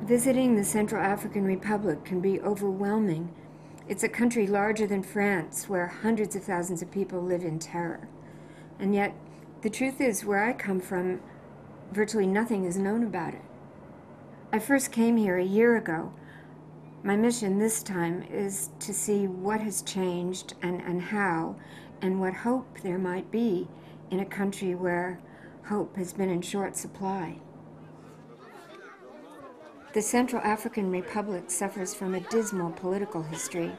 Visiting the Central African Republic can be overwhelming. It's a country larger than France, where hundreds of thousands of people live in terror. And yet, the truth is, where I come from, virtually nothing is known about it. I first came here a year ago. My mission this time is to see what has changed and how, and what hope there might be in a country where hope has been in short supply. The Central African Republic suffers from a dismal political history,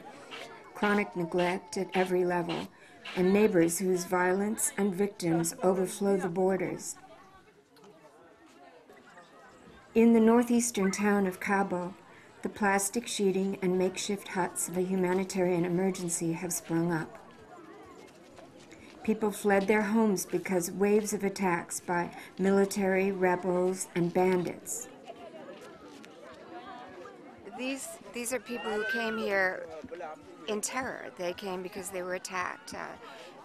chronic neglect at every level, and neighbors whose violence and victims overflow the borders. In the northeastern town of Cabo, the plastic sheeting and makeshift huts of a humanitarian emergency have sprung up. People fled their homes because waves of attacks by military, rebels, and bandits. These are people who came here in terror. They came because they were attacked.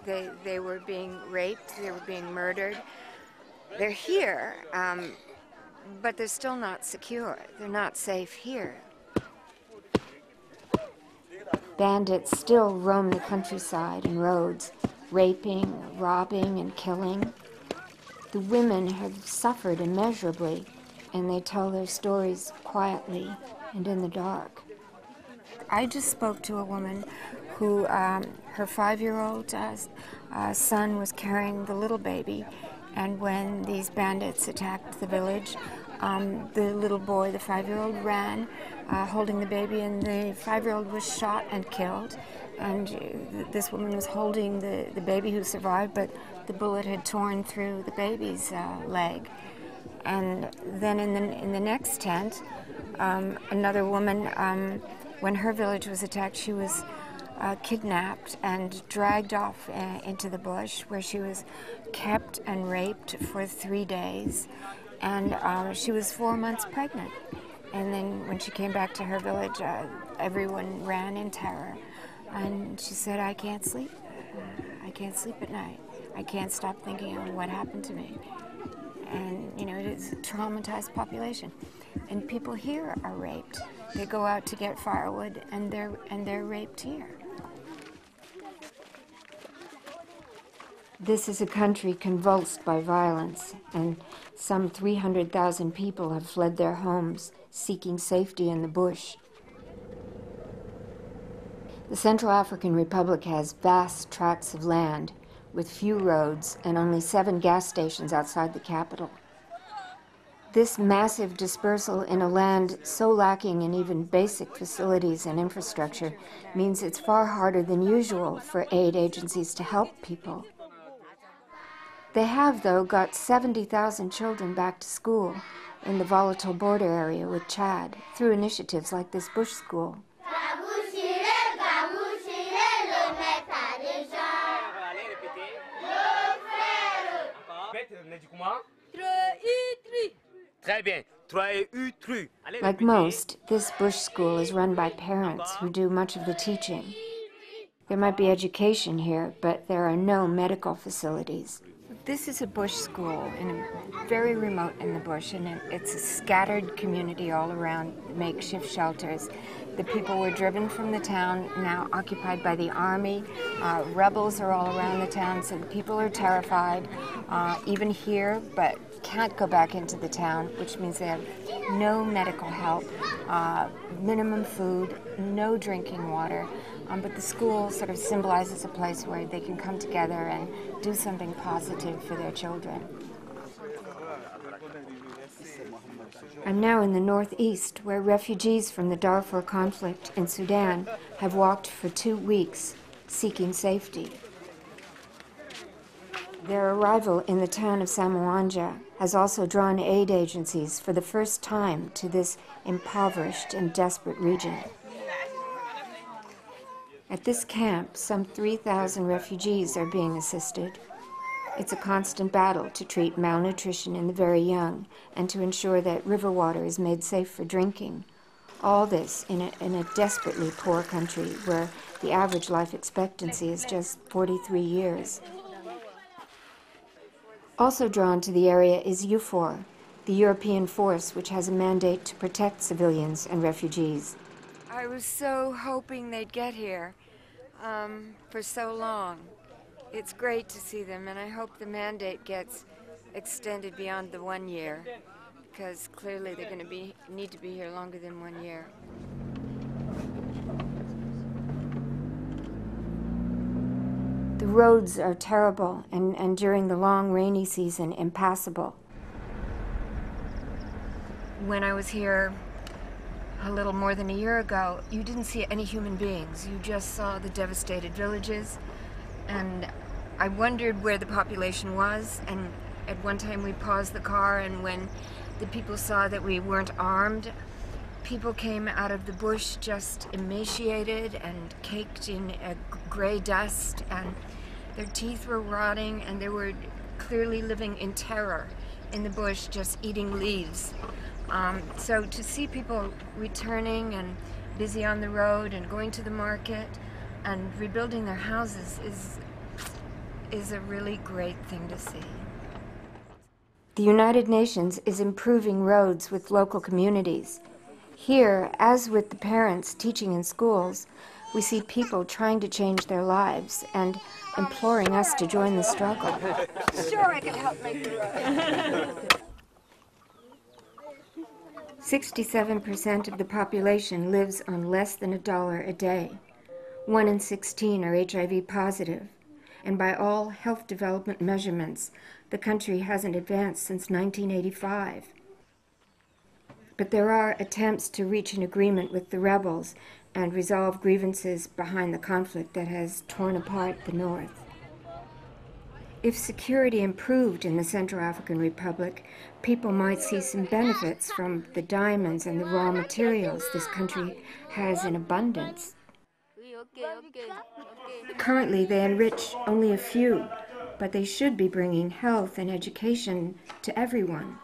They were being raped. They were being murdered. They're here, but they're still not secure. They're not safe here. Bandits still roam the countryside and roads, raping, robbing, and killing. The women have suffered immeasurably, and they tell their stories quietly and in the dark. I just spoke to a woman who, her 5-year-old son was carrying the little baby, and when these bandits attacked the village, the little boy, the 5-year-old, ran, holding the baby, and the 5-year-old was shot and killed. And this woman was holding the baby who survived, but the bullet had torn through the baby's leg. And then in the next tent, another woman, when her village was attacked, she was kidnapped and dragged off into the bush, where she was kept and raped for 3 days. And she was 4 months pregnant. And then when she came back to her village, everyone ran in terror. And she said, I can't sleep. I can't sleep at night. I can't stop thinking of what happened to me. And, you know, it is a traumatized population. And people here are raped. They go out to get firewood, and they're raped here. This is a country convulsed by violence, and some 300,000 people have fled their homes, seeking safety in the bush. The Central African Republic has vast tracts of land, with few roads and only 7 gas stations outside the capital. This massive dispersal in a land so lacking in even basic facilities and infrastructure means it's far harder than usual for aid agencies to help people. They have, though, got 70,000 children back to school in the volatile border area with Chad through initiatives like this bush school. Like most, this bush school is run by parents who do much of the teaching. There might be education here, but there are no medical facilities. This is a bush school, very remote in the bush, and it's a scattered community all around, makeshift shelters. The people were driven from the town, now occupied by the army. Rebels are all around the town, so the people are terrified, even here, but can't go back into the town, which means they have no medical help, minimum food, no drinking water. But the school sort of symbolizes a place where they can come together and do something positive for their children. I'm now in the northeast, where refugees from the Darfur conflict in Sudan have walked for 2 weeks, seeking safety. Their arrival in the town of Samouanja has also drawn aid agencies for the first time to this impoverished and desperate region. At this camp, some 3,000 refugees are being assisted. It's a constant battle to treat malnutrition in the very young and to ensure that river water is made safe for drinking. All this in a desperately poor country where the average life expectancy is just 43 years. Also drawn to the area is EUFOR, the European force which has a mandate to protect civilians and refugees. I was so hoping they'd get here for so long. It's great to see them, and I hope the mandate gets extended beyond the 1 year, because clearly they're going to need to be here longer than 1 year. The roads are terrible, and during the long rainy season, impassable. When I was here a little more than a year ago, you didn't see any human beings. You just saw the devastated villages, and I wondered where the population was, and at one time we paused the car, and when the people saw that we weren't armed, people came out of the bush just emaciated and caked in a gray dust, and their teeth were rotting, and they were clearly living in terror in the bush, just eating leaves. So to see people returning and busy on the road and going to the market and rebuilding their houses is a really great thing to see. The United Nations is improving roads with local communities. Here, as with the parents teaching in schools, we see people trying to change their lives and imploring us to join the struggle. Sure, I can help make the road. 67% of the population lives on less than $1 a day. 1 in 16 are HIV positive, and by all health development measurements, the country hasn't advanced since 1985. But there are attempts to reach an agreement with the rebels and resolve grievances behind the conflict that has torn apart the North. If security improved in the Central African Republic, people might see some benefits from the diamonds and the raw materials this country has in abundance. Currently, they enrich only a few, but they should be bringing health and education to everyone.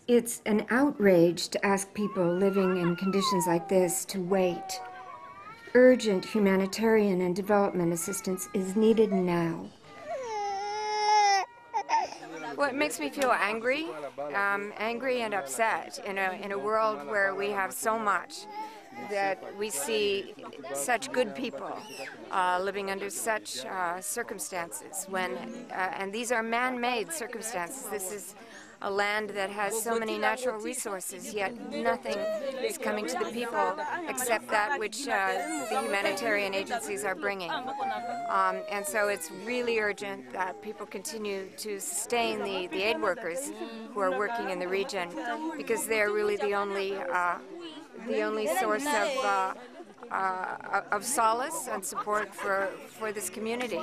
It's an outrage to ask people living in conditions like this to wait. Urgent humanitarian and development assistance is needed now. Well, it makes me feel angry and upset in a world where we have so much, that we see such good people living under such circumstances, and these are man-made circumstances. This is a land that has so many natural resources, yet nothing is coming to the people except that which the humanitarian agencies are bringing. And so it's really urgent that people continue to sustain the aid workers who are working in the region, because they're really the only source of solace and support for this community.